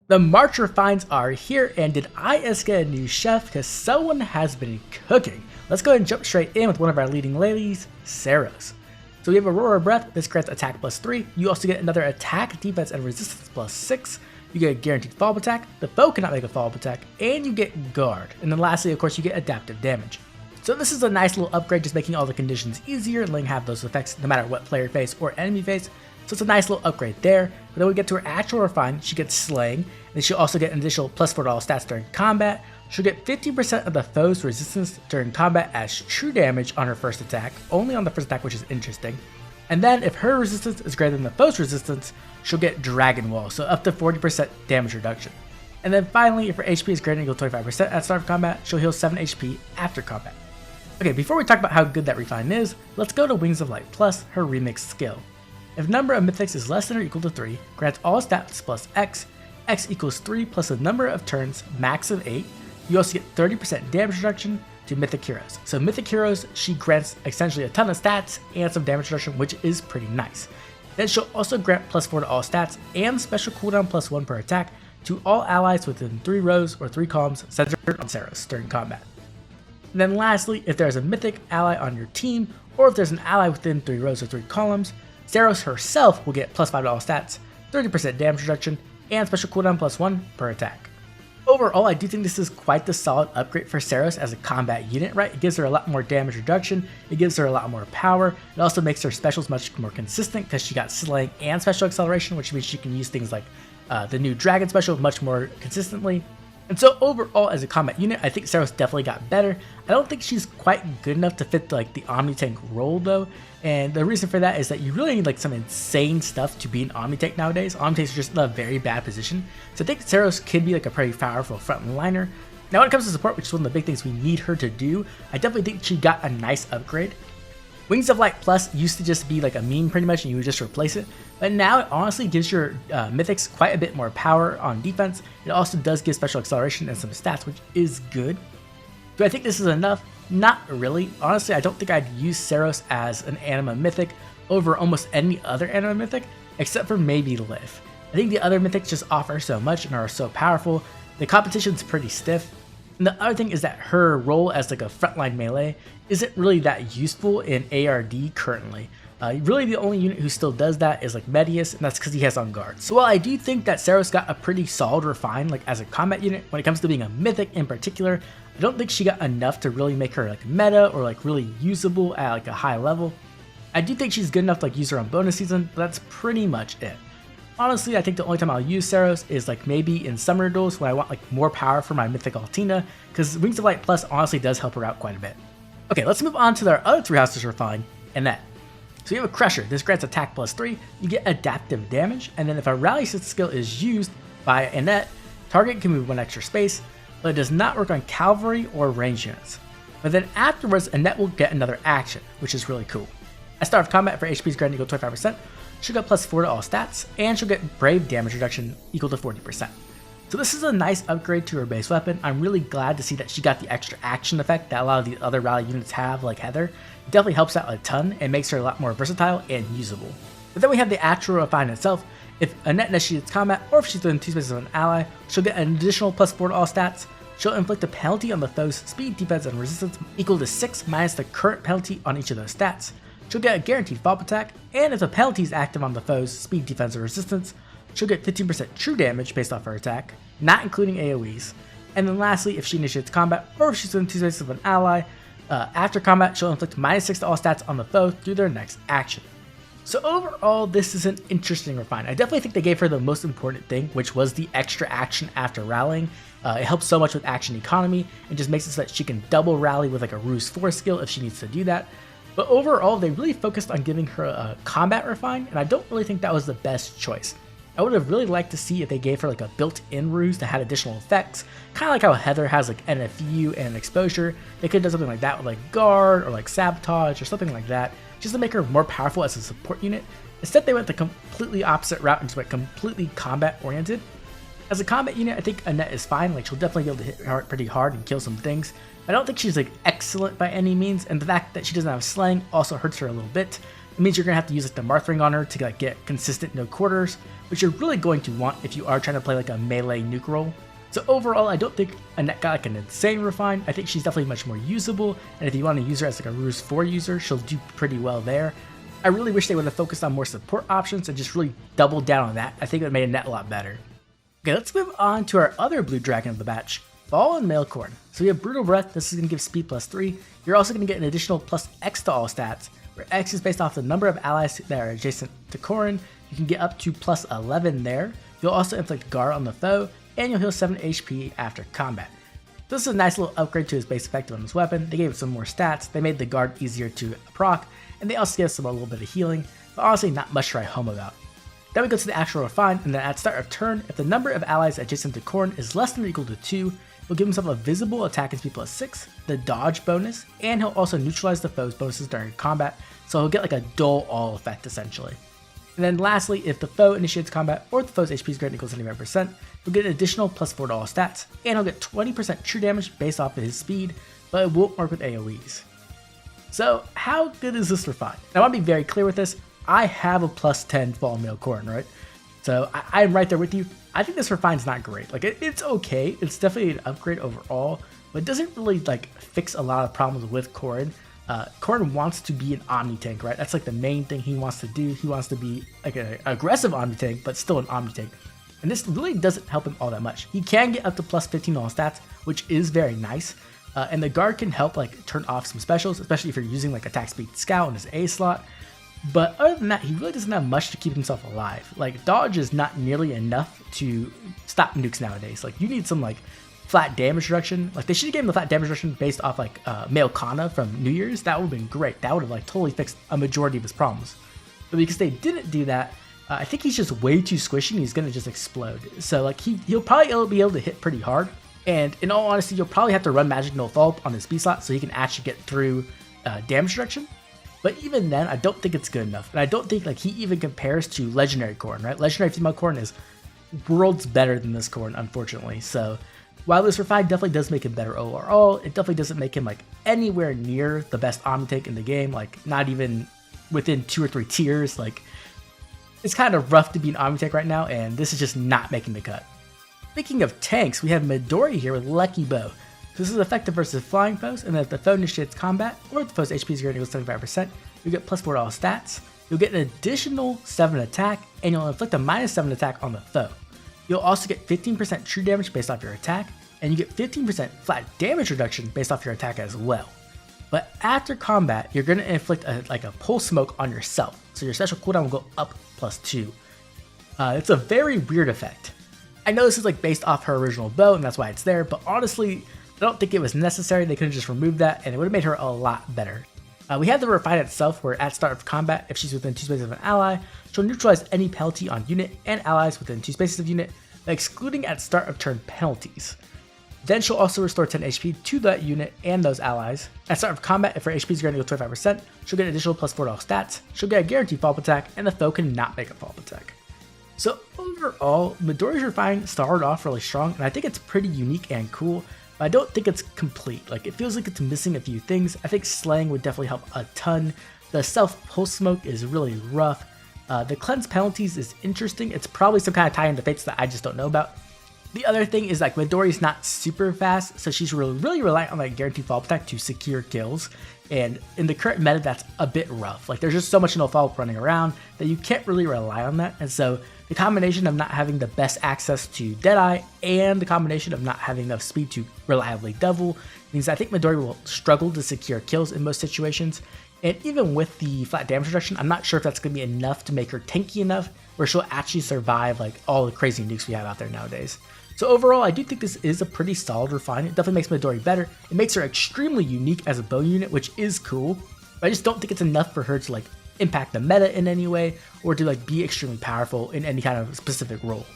The March refines are here, and did I just get a new chef? Because someone has been cooking. Let's go ahead and jump straight in with one of our leading ladies, Seiros. So we have Aurora Breath. This grants attack +3. You also get another attack, defense, and resistance +6. You get a guaranteed follow-up attack. The foe cannot make a follow-up attack, and you get guard. And then lastly, of course, you get adaptive damage. So this is a nice little upgrade, just making all the conditions easier and letting have those effects no matter what player face or enemy face. So it's a nice little upgrade there. But then we get to her actual refine, she gets slaying, and she'll also get an additional +4 to all stats during combat. She'll get 50% of the foe's resistance during combat as true damage on her first attack, only on the first attack, which is interesting. And then if her resistance is greater than the foe's resistance, she'll get Dragon Wall, so up to 40% damage reduction. And then finally, if her HP is greater than or equal to 25% at start of combat, she'll heal 7 HP after combat. Okay, before we talk about how good that refine is, let's go to Wings of Light Plus, her remix skill. If number of mythics is less than or equal to 3, grants all stats plus X, X equals 3 plus the number of turns, max of 8. You also get 30% damage reduction to Mythic Heroes. So Mythic Heroes, she grants essentially a ton of stats and some damage reduction, which is pretty nice. Then she'll also grant +4 to all stats and special cooldown +1 per attack to all allies within 3 rows or 3 columns centered on Seiros during combat. And then lastly, if there's a mythic ally on your team, or if there's an ally within 3 rows or 3 columns, Seiros herself will get +5 to all stats, 30% damage reduction, and special cooldown +1 per attack. Overall, I do think this is quite the solid upgrade for Seiros as a combat unit, right? It gives her a lot more damage reduction, it gives her a lot more power, it also makes her specials much more consistent because she got slaying and special acceleration, which means she can use things like the new dragon special much more consistently. And so overall, as a combat unit, I think Seiros definitely got better. I don't think she's quite good enough to fit the Omni Tank role though, and the reason for that is that you really need some insane stuff to be an Omni Tank nowadays. Omni Tanks are just in a very bad position, so I think Seiros could be a pretty powerful frontliner. Now when it comes to support, which is one of the big things we need her to do, I definitely think she got a nice upgrade. Wings of Light Plus used to just be a meme pretty much and you would just replace it, but now it honestly gives your mythics quite a bit more power on defense. It also does give special acceleration and some stats, which is good. Do I think this is enough? Not really. Honestly, I don't think I'd use Seiros as an anima mythic over almost any other anima mythic, except for maybe Liv. I think the other mythics just offer so much and are so powerful. The competition's pretty stiff. And the other thing is that her role as a frontline melee isn't really that useful in ARD currently. Really the only unit who still does that is Medius, and that's because he has on guard. So while I do think that Seiros got a pretty solid refine as a combat unit, when it comes to being a mythic in particular, I don't think she got enough to really make her meta or really usable at a high level. I do think she's good enough to use her on bonus season, but that's pretty much it. Honestly, I think the only time I'll use Seiros is maybe in summoner duels when I want more power for my mythic Altina, because Wings of Light Plus honestly does help her out quite a bit. Okay, let's move on to our other 3 houses refine, Annette. So you have a Crusher. This grants attack +3, you get adaptive damage, and then if a rally skill is used by Annette, target can move 1 extra space, but it does not work on cavalry or range units. But then afterwards, Annette will get another action, which is really cool. At start of combat, if her HP is greater than or equal to 25%, she'll get +4 to all stats, and she'll get brave damage reduction equal to 40%. So this is a nice upgrade to her base weapon. I'm really glad to see that she got the extra action effect that a lot of the other rally units have, like Heather. It definitely helps out a ton and makes her a lot more versatile and usable. But then we have the actual refine itself. If Annette initiates combat, or if she's within 2 spaces of an ally, she'll get an additional +4 to all stats. She'll inflict a penalty on the foe's speed, defense, and resistance equal to 6 minus the current penalty on each of those stats. She'll get a guaranteed follow-up attack, and if the penalty is active on the foe's speed, defense, or resistance, she'll get 15% true damage based off her attack, not including AoEs. And then lastly, if she initiates combat, or if she's within 2 spaces of an ally, after combat, she'll inflict -6 to all stats on the foe through their next action. So overall, this is an interesting refine. I definitely think they gave her the most important thing, which was the extra action after rallying. It helps so much with action economy, and just makes it so that she can double rally with a Ruse 4 skill if she needs to do that. But overall, they really focused on giving her a combat refine, and I don't really think that was the best choice. I would have really liked to see if they gave her a built-in ruse that had additional effects, kind of like how Heather has NFU and exposure. They could have done something like that with guard or sabotage or something like that, just to make her more powerful as a support unit. Instead, they went the completely opposite route and just went completely combat-oriented. As a combat unit, I think Annette is fine. She'll definitely be able to hit her pretty hard and kill some things. I don't think she's excellent by any means, and the fact that she doesn't have slaying also hurts her a little bit. It means you're going to have to use like the Marthring on her to like get consistent no quarters, which you're really going to want if you are trying to play like a melee nuke role. So overall, I don't think Annette got like an insane refine. I think she's definitely much more usable, and if you want to use her as like a Ruse 4 user, she'll do pretty well there. I really wish they would have focused on more support options and just really doubled down on that. I think it would have made Annette a lot better. Okay, let's move on to our other blue dragon of the batch, Fallen Male Corrin. So we have Brutal Breath. This is going to give speed +3. You're also going to get an additional +X to all stats, where X is based off the number of allies that are adjacent to Corrin. You can get up to +11 there. You'll also inflict Gar on the foe, and you'll heal 7 HP after combat. This is a nice little upgrade to his base effective on his weapon. They gave it some more stats, they made the guard easier to proc, and they also gave us a little bit of healing, but honestly not much to write home about. Then we go to the actual refine, and then at start of turn, if the number of allies adjacent to Corrin is less than or equal to 2, he'll give himself a visible attack and speed +6, the dodge bonus, and he'll also neutralize the foe's bonuses during combat, so he'll get like a dull all effect essentially. And then lastly, if the foe initiates combat or if the foe's HP is greater than or equal to 75%, he'll get an additional +4 to all stats, and he'll get 20% true damage based off of his speed, but it won't work with AoEs. So how good is this refine? Now I want to be very clear with this, I have a +10 Fallen Male Corrin, right? So I'm right there with you. I think this refine's not great. Like it's okay, it's definitely an upgrade overall, but it doesn't really like fix a lot of problems with Corrin. Corrin wants to be an Omni tank, right? That's like the main thing he wants to do. He wants to be like an aggressive Omni tank, but still an Omni tank. And this really doesn't help him all that much. He can get up to +15 all stats, which is very nice. And the guard can help like turn off some specials, especially if you're using like attack speed scout in his A slot. But other than that, he really doesn't have much to keep himself alive. Like dodge is not nearly enough to stop nukes nowadays. Like you need some like flat damage reduction. Like they should have given him the flat damage reduction based off like Male Kana from New Year's. That would have been great. That would have like totally fixed a majority of his problems. But because they didn't do that, I think he's just way too squishy and he's gonna just explode. So like he'll probably be able to hit pretty hard. And in all honesty, you'll probably have to run Magic No Follow-Up on his B slot so he can actually get through damage reduction. But even then, I don't think it's good enough. And I don't think like he even compares to Legendary Corrin, right? Legendary Female Corrin is worlds better than this Corrin, unfortunately. So while this refine definitely does make him better overall, it definitely doesn't make him like anywhere near the best Omni tank in the game, like not even within 2 or 3 tiers. Like it's kind of rough to be an Omni tank right now, and this is just not making the cut. Speaking of tanks, we have Midori here with Lucky Bow. This is effective versus flying foes, and then if the foe initiates combat, or if the foe's HP is greater than 75%, you'll get +4 to all stats, you'll get an additional 7 attack, and you'll inflict a -7 attack on the foe. You'll also get 15% true damage based off your attack, and you get 15% flat damage reduction based off your attack as well. But after combat, you're going to inflict a pulse smoke on yourself, so your special cooldown will go up +2. It's a very weird effect. I know this is like based off her original bow, and that's why it's there, but honestly, I don't think it was necessary. They could have just removed that, and it would have made her a lot better. We have the refine itself, where at start of combat, if she's within 2 spaces of an ally, she'll neutralize any penalty on unit and allies within 2 spaces of unit, excluding at start of turn penalties. Then she'll also restore 10 HP to that unit and those allies. At start of combat, if her HP is greater than 25%, she'll get an additional +4 to all stats, she'll get a guaranteed follow-up attack, and the foe cannot make a follow-up attack. So overall, Midori's refine started off really strong, and I think it's pretty unique and cool. But I don't think it's complete. Like it feels like it's missing a few things. I think slaying would definitely help a ton. The self pulse smoke is really rough. The cleanse penalties is interesting. It's probably some kind of tie into fates that I just don't know about. The other thing is like Midori's not super fast, so she's really reliant on like guaranteed follow-up attack to secure kills. And in the current meta, that's a bit rough. Like there's just so much no follow-up running around that you can't really rely on that. And so the combination of not having the best access to Deadeye and the combination of not having enough speed to reliably double means I think Midori will struggle to secure kills in most situations. And even with the flat damage reduction, I'm not sure if that's going to be enough to make her tanky enough where she'll actually survive like all the crazy nukes we have out there nowadays. So overall, I do think this is a pretty solid refine. It definitely makes Midori better. It makes her extremely unique as a bow unit, which is cool. But I just don't think it's enough for her to like impact the meta in any way or to like be extremely powerful in any kind of specific role.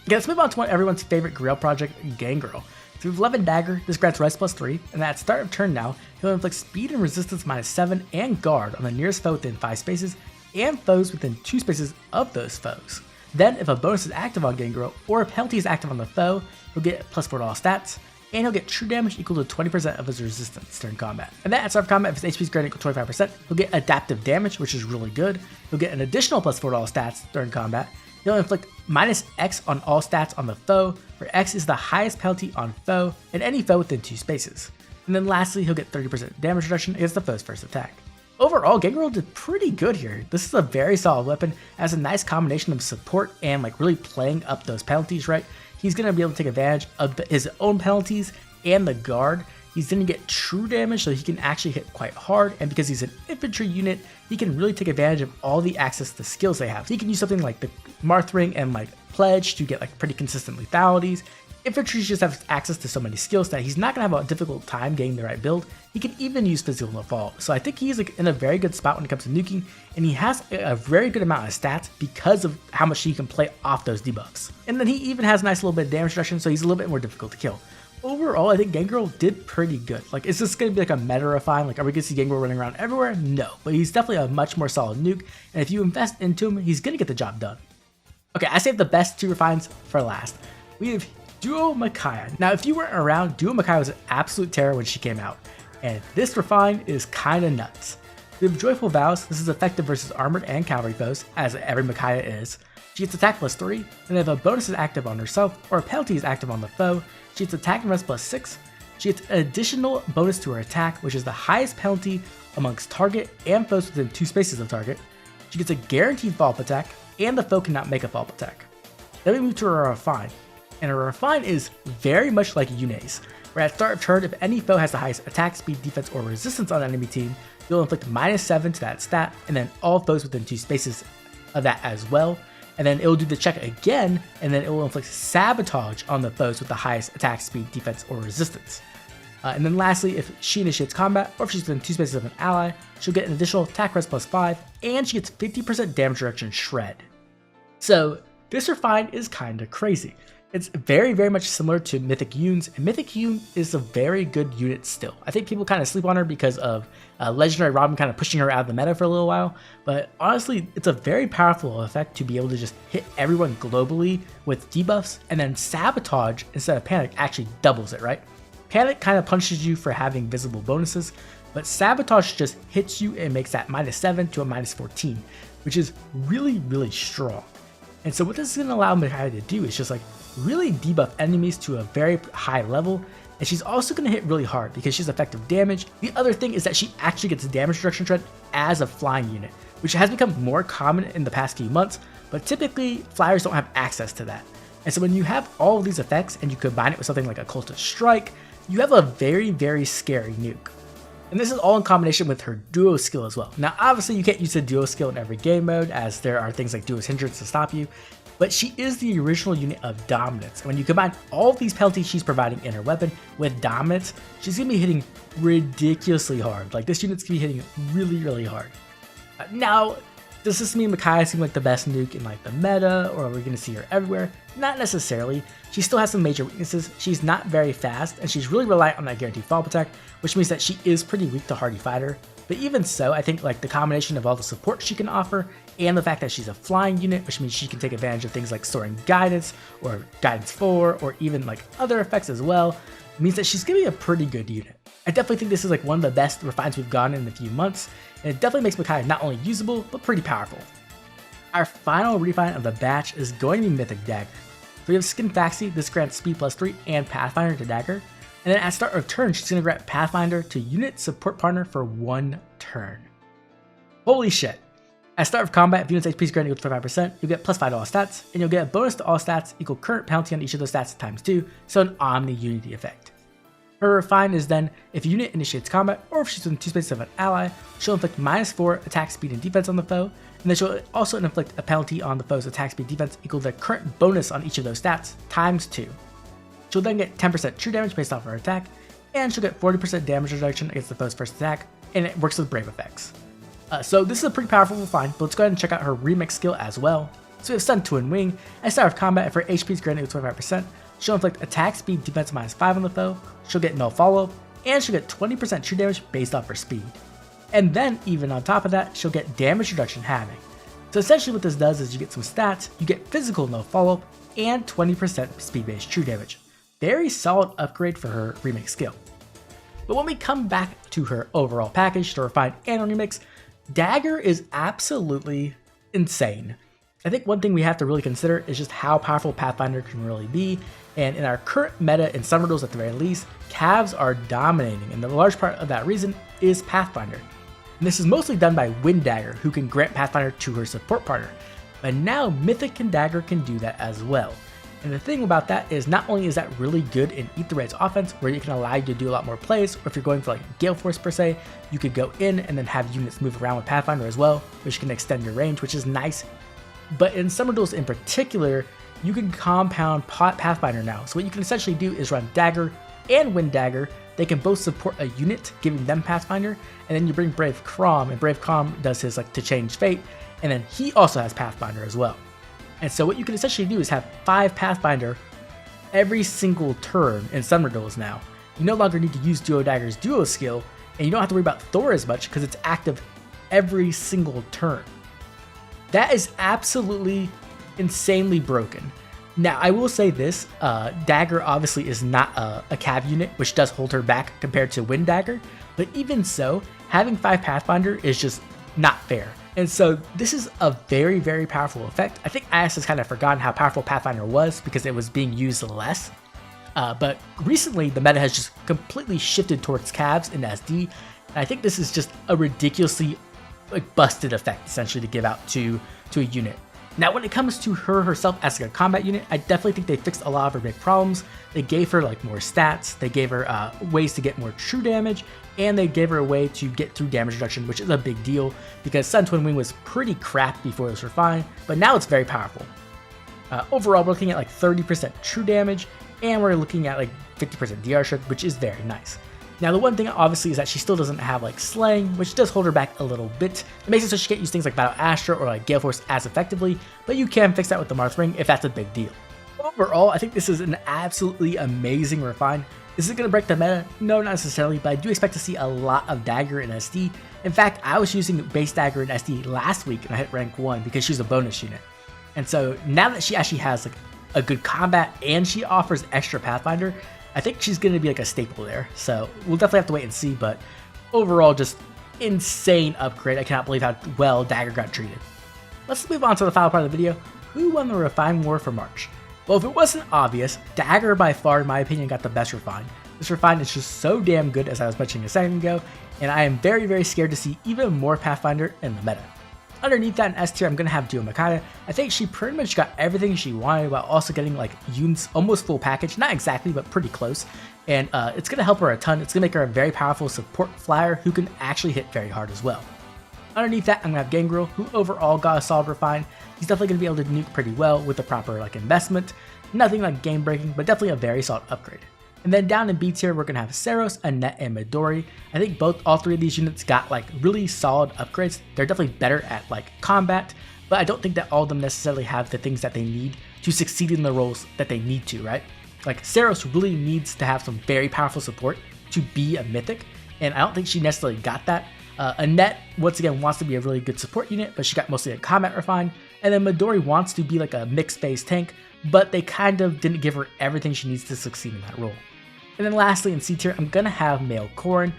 Okay, let's move on to one of everyone's favorite Grail project, Gangrel. So we have 11 Dagr, this grants Res +3, and at start of turn now, he'll inflict speed and resistance -7 and guard on the nearest foe within 5 spaces and foes within 2 spaces of those foes. Then if a bonus is active on Gangrel or a penalty is active on the foe, he'll get +4 to all stats. and he'll get true damage equal to 20% of his resistance during combat. And then at start of combat, if his HP is greater than equal to 25%, he'll get adaptive damage, which is really good. He'll get an additional +4 to all stats during combat. He'll inflict -X on all stats on the foe, where X is the highest penalty on foe and any foe within 2 spaces. And then lastly, he'll get 30% damage reduction against the foe's first attack. Overall, Gangrel did pretty good here. This is a very solid weapon, has a nice combination of support and like really playing up those penalties, right? He's going to be able to take advantage of his own penalties and the guard. He's going to get true damage, so he can actually hit quite hard, and because he's an infantry unit, he can really take advantage of all the access to skills they have. He can use something like the Marth Ring and like Pledge to get like pretty consistent lethalities. Infantry just have access to so many skills that he's not going to have a difficult time getting the right build. He can even use physical no fall. So I think he's like in a very good spot when it comes to nuking, and he has a very good amount of stats because of how much he can play off those debuffs. And then he even has a nice little bit of damage reduction, so he's a little bit more difficult to kill. Overall, I think Gangrel did pretty good. Like, is this going to be like a meta refine? Like, are we going to see Gangrel running around everywhere? No, but he's definitely a much more solid nuke, and if you invest into him, he's going to get the job done. Okay, I saved the best 2 refines for last. We have Duo Micaiah. Now, if you weren't around, Duo Micaiah was an absolute terror when she came out, and this refine is kind of nuts. We have Joyful Vows. This is effective versus armored and cavalry foes, as every Micaiah is. She gets attack +3, and if a bonus is active on herself or a penalty is active on the foe, she gets attack and rest +6. She gets an additional bonus to her attack, which is the highest penalty amongst target and foes within 2 spaces of target. She gets a guaranteed follow-up attack, and the foe cannot make a follow-up attack. Then we move to her refine. And a refine is very much like Yune's, where at start of turn, if any foe has the highest attack, speed, defense, or resistance on the enemy team, you'll inflict -7 to that stat, and then all foes within 2 spaces of that as well. And then it will do the check again, and then it will inflict sabotage on the foes with the highest attack, speed, defense, or resistance. And then lastly, if she initiates combat, or if she's within 2 spaces of an ally, she'll get an additional attack rest +5, and she gets 50% damage reduction shred. So this refine is kinda crazy. It's very, very much similar to Mythic Yoon's, and Mythic Yoon is a very good unit still. I think people kind of sleep on her because of Legendary Robin kind of pushing her out of the meta for a little while, but honestly, it's a very powerful effect to be able to just hit everyone globally with debuffs, and then Sabotage instead of Panic actually doubles it, right? Panic kind of punishes you for having visible bonuses, but Sabotage just hits you and makes that -7 to a -14, which is really, really strong. And so what this is going to allow Micaiah to do is just like really debuff enemies to a very high level, and she's also going to hit really hard because she's effective damage. The other thing is that she actually gets damage reduction shred as a flying unit, which has become more common in the past few months, but typically flyers don't have access to that. And so when you have all of these effects and you combine it with something like a Cultist Strike, you have a very, very scary nuke. And this is all in combination with her duo skill as well. Now obviously you can't use the duo skill in every game mode, as there are things like duo's hindrance to stop you, but she is the original unit of dominance. And when you combine all of these penalties she's providing in her weapon with dominance, she's going to be hitting ridiculously hard. Like, this unit's going to be hitting really, really hard. Now, does this mean Micaiah seems like the best nuke in like the meta, or are we going to see her everywhere? Not necessarily. She still has some major weaknesses. She's not very fast, and she's really reliant on that guaranteed follow-up attack, which means that she is pretty weak to Hardy Fighter. But even so, I think like the combination of all the support she can offer and the fact that she's a flying unit, which means she can take advantage of things like Soaring Guidance or Guidance 4 or even like other effects as well, means that she's gonna be a pretty good unit. I definitely think this is like one of the best refines we've gotten in a few months, and it definitely makes Micaiah not only usable, but pretty powerful. Our final refine of the batch is going to be Mythic Dagr. So we have Skin Faxi. This grants speed +3 and Pathfinder to Dagr. And then at start of turn, she's going to grant Pathfinder to unit support partner for 1 turn. Holy shit. At start of combat, if unit's HP is granted equal to 25%, you'll get +5 to all stats, and you'll get a bonus to all stats equal current penalty on each of those stats ×2, so an Omni Unity effect. Her refine is then, if a unit initiates combat, or if she's within 2 spaces of an ally, she'll inflict -4 attack speed and defense on the foe, and then she'll also inflict a penalty on the foe's attack speed defense equal to the current bonus on each of those stats ×2. She'll then get 10% true damage based off her attack, and she'll get 40% damage reduction against the foe's first attack, and it works with Brave effects. So this is a pretty powerful refine, but let's go ahead and check out her remix skill as well. So we have Stun Twin Wing. At start of combat, if her HP is granted equal to 25%, she'll inflict attack speed defense -5 on the foe, she'll get no follow-up, and she'll get 20% true damage based off her speed. And then, even on top of that, she'll get damage reduction halving. So essentially what this does is you get some stats, you get physical no follow-up, and 20% speed-based true damage. very solid upgrade for her remake skill. But when we come back to her overall package to refine and remix, Dagr is absolutely insane. I think one thing we have to really consider is just how powerful Pathfinder can really be, and in our current meta in Summer Duels at the very least, Cavs are dominating, and the large part of that reason is Pathfinder. And this is mostly done by Wind Dagr, who can grant Pathfinder to her support partner, but now Mythic and Dagr can do that as well. And the thing about that is not only is that really good in Ether Raid's offense, where you can allow you to do a lot more plays, or if you're going for like Gale Force per se, you could go in and then have units move around with Pathfinder as well, which can extend your range, which is nice. But in Summer Duels in particular, you can compound Pathfinder now. So what you can essentially do is run Dagr and Wind Dagr. They can both support a unit, giving them Pathfinder, and then you bring Brave Crom, and Brave Crom does his like to change fate, and then he also has Pathfinder as well. And so what you can essentially do is have 5 Pathfinder every single turn in Summer Duels now. You no longer need to use Duo Dagr's Duo skill, and you don't have to worry about Thor as much because it's active every single turn. That is absolutely insanely broken. Now, I will say this, Dagr obviously is not a cav unit, which does hold her back compared to Wind Dagr, but even so, having 5 Pathfinder is just not fair. And so this is a very, very powerful effect. I think IS has kind of forgotten how powerful Pathfinder was because it was being used less. But recently, the meta has just completely shifted towards Cavs and SD, and I think this is just a ridiculously busted effect, essentially, to give out to a unit. Now, when it comes to her herself as a combat unit, I definitely think they fixed a lot of her big problems. They gave her like more stats, they gave her ways to get more true damage, and they gave her a way to get through damage reduction, which is a big deal because Sun Twin Wing was pretty crap before it was refined, but now it's very powerful. Overall, we're looking at like 30% true damage, and we're looking at like 50% DR shrug, which is very nice. Now, the one thing obviously is that she still doesn't have like slaying, which does hold her back a little bit. It makes it so she can't use things like Battle Astra or like Gale Force as effectively, but you can fix that with the Marth Ring if that's a big deal. Overall, I think this is an absolutely amazing refine. Is it going to break the meta? No, not necessarily, but I do expect to see a lot of Dagr and SD. In fact, I was using base Dagr and SD last week and I hit rank 1 because she's a bonus unit. And so now that she actually has like a good combat and she offers extra Pathfinder, I think she's going to be like a staple there. So we'll definitely have to wait and see, but overall, just insane upgrade. I cannot believe how well Dagr got treated. Let's move on to the final part of the video. Who won the Refine War for March? Well, if it wasn't obvious, Dagr by far, in my opinion, got the best refine. This refine is just so damn good, as I was mentioning a second ago, and I am very, very scared to see even more Pathfinder in the meta. Underneath that in S tier, I'm going to have Duo Micaiah. I think she pretty much got everything she wanted while also getting like units almost full package. Not exactly, but pretty close. And it's going to help her a ton. It's going to make her a very powerful support flyer who can actually hit very hard as well. Underneath that, I'm going to have Gangrel, who overall got a solid refine. He's definitely going to be able to nuke pretty well with the proper like investment. Nothing like game breaking, but definitely a very solid upgrade. And then down in B tier, we're going to have Seiros, Annette, and Midori. I think all 3 of these units got like really solid upgrades. They're definitely better at like combat, but I don't think that all of them necessarily have the things that they need to succeed in the roles that they need to, right? Like Seiros really needs to have some very powerful support to be a mythic, and I don't think she necessarily got that. Annette, once again, wants to be a really good support unit, but she got mostly a combat refine. And then Midori wants to be like a mixed phase tank, but they kind of didn't give her everything she needs to succeed in that role. And then lastly, in C tier, I'm going to have male Corrin.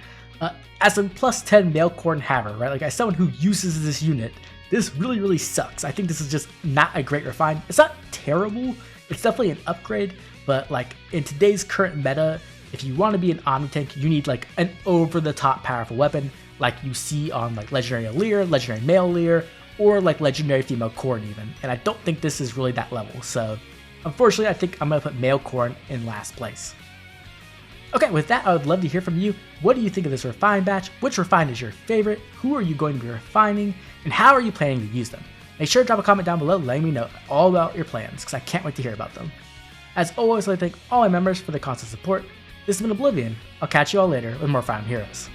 As a plus 10 male Corrin haver, right? Like as someone who uses this unit, this really, really sucks. I think this is just not a great refine. It's not terrible. It's definitely an upgrade, but like in today's current meta, if you want to be an Omni tank, you need like an over-the-top powerful weapon like you see on like Legendary Lear, Legendary Male Lear, or like Legendary Female Corrin even. And I don't think this is really that level. So unfortunately, I think I'm going to put male Corrin in last place. Okay, with that, I would love to hear from you. What do you think of this refine batch? Which refine is your favorite? Who are you going to be refining? And how are you planning to use them? Make sure to drop a comment down below letting me know all about your plans, because I can't wait to hear about them. As always, I'd like to thank all my members for the constant support. This has been Oblivion. I'll catch you all later with more Fire Emblem Heroes.